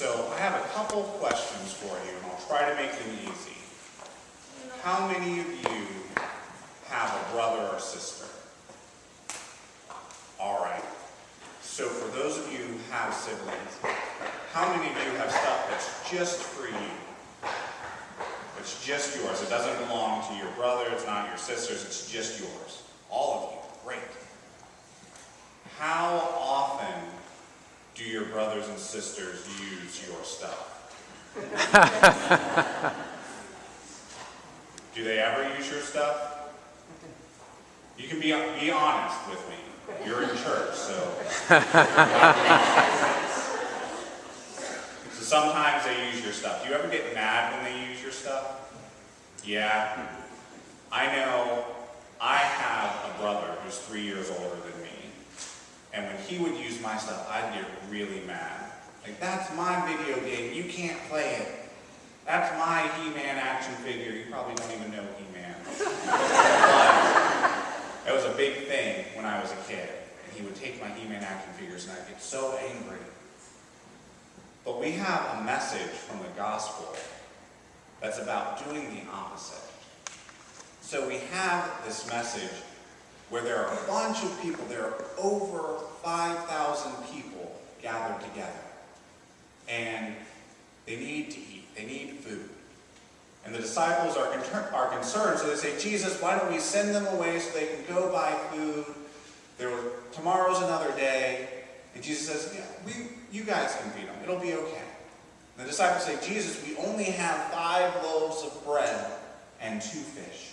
So I have a couple questions for you, and I'll try to make them easy. How many of you have a brother or sister? All right. So for those of you who have siblings, how many of you have stuff that's just for you? It's just yours. It doesn't belong to your brother, it's not your sister's, it's just yours. All of you. Great. How often do your brothers and sisters use your stuff? Do they ever use your stuff? You can be honest with me. You're in church, so. So sometimes they use your stuff. Do you ever get mad when they use your stuff? Yeah. I know I have a brother who's 3 years older than me. And when he would use my stuff, I'd get really mad. Like, that's my video game. You can't play it. That's my He-Man action figure. You probably don't even know He-Man. But it was a big thing when I was a kid. And he would take my He-Man action figures and I'd get so angry. But we have a message from the gospel that's about doing the opposite. So we have this message where there are a bunch of people, there are over 5,000 people gathered together. And they need to eat, they need food. And the disciples are concerned, so they say, Jesus, why don't we send them away so they can go buy food? Tomorrow's another day. And Jesus says, yeah, you guys can feed them, it'll be okay. And the disciples say, Jesus, we only have 5 loaves of bread and 2 fish.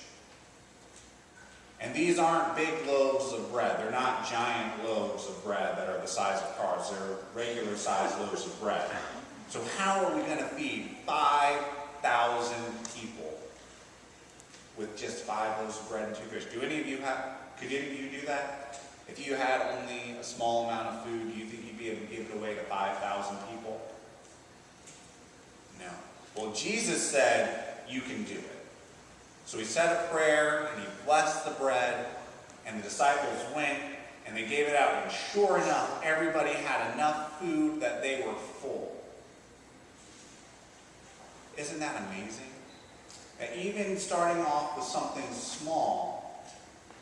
And these aren't big loaves of bread. They're not giant loaves of bread that are the size of cars. They're regular sized loaves of bread. So how are we going to feed 5,000 people with just 5 loaves of bread and 2 fish? Could any of you do that? If you had only a small amount of food, do you think you'd be able to give it away to 5,000 people? No. Well, Jesus said, you can do it. So he said a prayer, and he blessed the bread, and the disciples went, and they gave it out, and sure enough, everybody had enough food that they were full. Isn't that amazing? That even starting off with something small,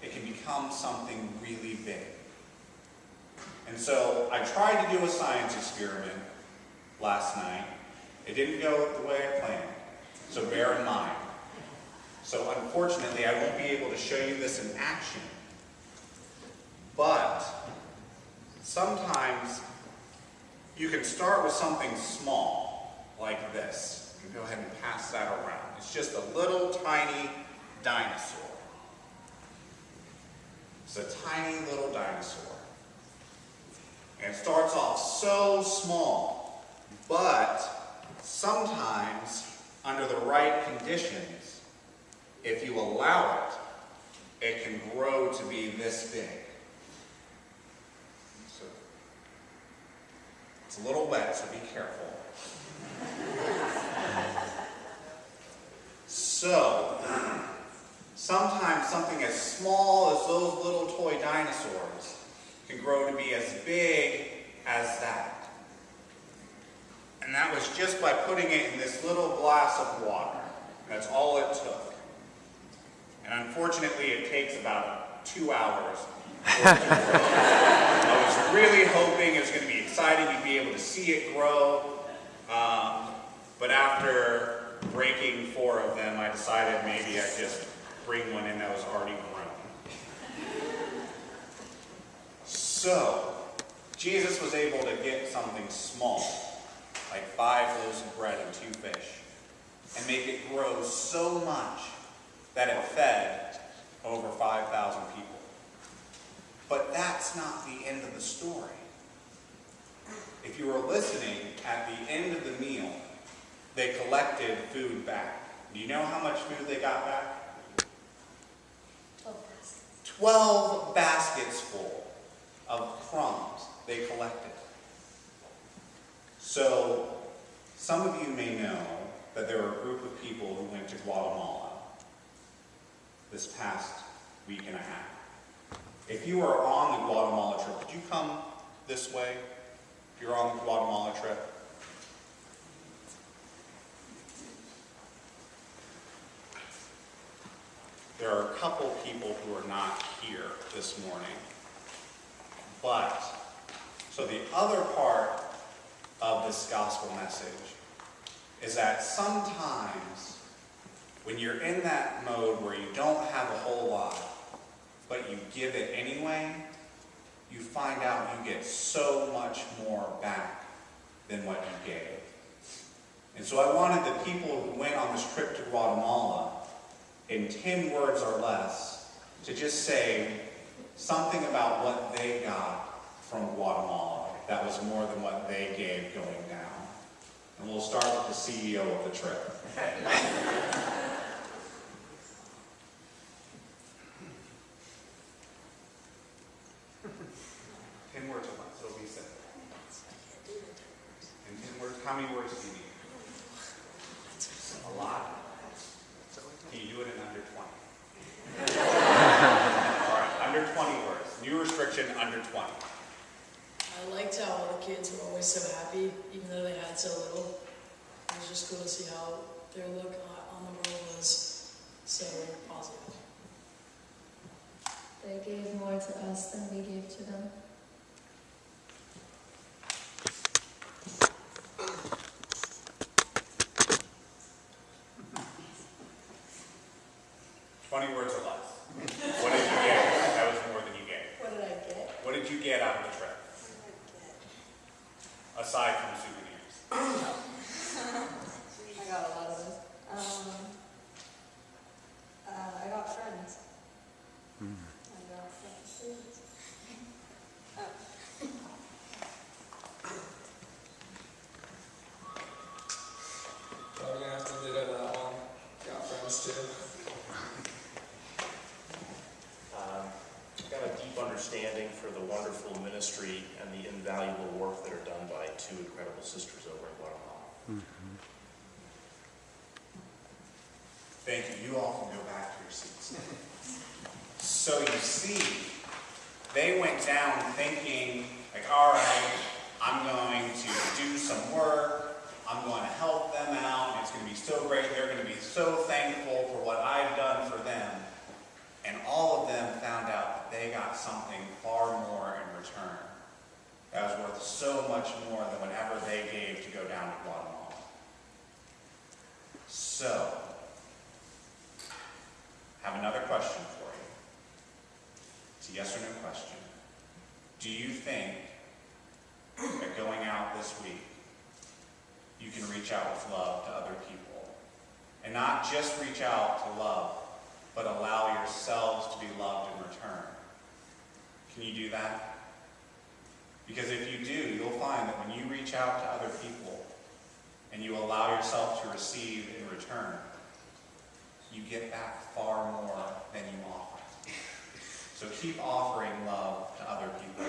it can become something really big. And so I tried to do a science experiment last night. It didn't go the way I planned, so bear in mind. So unfortunately, I won't be able to show you this in action. But sometimes you can start with something small, like this. You can go ahead and pass that around. It's just a little tiny dinosaur. It's a tiny little dinosaur. And it starts off so small, but sometimes under the right conditions, if you allow it, it can grow to be this big. So, it's a little wet, so be careful. So, sometimes something as small as those little toy dinosaurs can grow to be as big as that. And that was just by putting it in this little glass of water. That's all it took. And unfortunately, it takes about 2 hours for it to grow. I was really hoping it was going to be exciting. You'd be able to see it grow. But after breaking 4 of them, I decided maybe I'd just bring one in that was already grown. So, Jesus was able to get something small, like 5 loaves of bread and 2 fish, and make it grow so much that it fed over 5,000 people. But that's not the end of the story. If you were listening, at the end of the meal, they collected food back. Do you know how much food they got back? 12 baskets full of crumbs they collected. So, some of you may know that there were a group of people who went to Guatemala this past week and a half. If you are on the Guatemala trip, could you come this way? If you're on the Guatemala trip, there are a couple people who are not here this morning. But, so the other part of this gospel message is that sometimes when you're in that mode where you don't have a whole lot, but you give it anyway, you find out you get so much more back than what you gave. And so I wanted the people who went on this trip to Guatemala, in 10 words or less, to just say something about what they got from Guatemala that was more than what they gave going down. And we'll start with the CEO of the trip. 10 words or less, so be simple. In 10 words, how many words do you need? A lot. Can you do it in under 20? All right, under 20 words. New restriction, under 20. I liked how all the kids were always so happy, even though they had so little. It was just cool to see how their look on the world was so positive. They gave more to us than we gave to them. 20 words or less. What did you get? That was more than you gave. What did I get? What did you get out of the trip? Aside from souvenirs. I got a lot of those. I got friends. I got friends. Probably gonna have to ditto that one. Got friends too. Got a deep understanding for the wonderful ministry and the invaluable work that are done by two incredible sisters over in Guatemala. Thank you. You all can go back to your seats. So you see, they went down thinking, like, all right, I'm going to do some work. I'm going to help them out. It's going to be so great. They're going to be so thankful for what I've done for them. And all of them found out that they got something far more in return. That was worth so much more than whatever they gave to go down to Guatemala. So, I have another question for you. It's a yes or no question. Do you think that going out this week, you can reach out with love to other people? And not just reach out to love, but allow yourselves to be loved in return. Can you do that? Because if you do, you'll find that when you reach out to other people and you allow yourself to receive in return, you get back far more than you offer. So keep offering love to other people.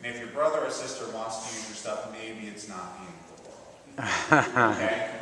And if your brother or sister wants to use your stuff, maybe it's not the end of the world. Okay?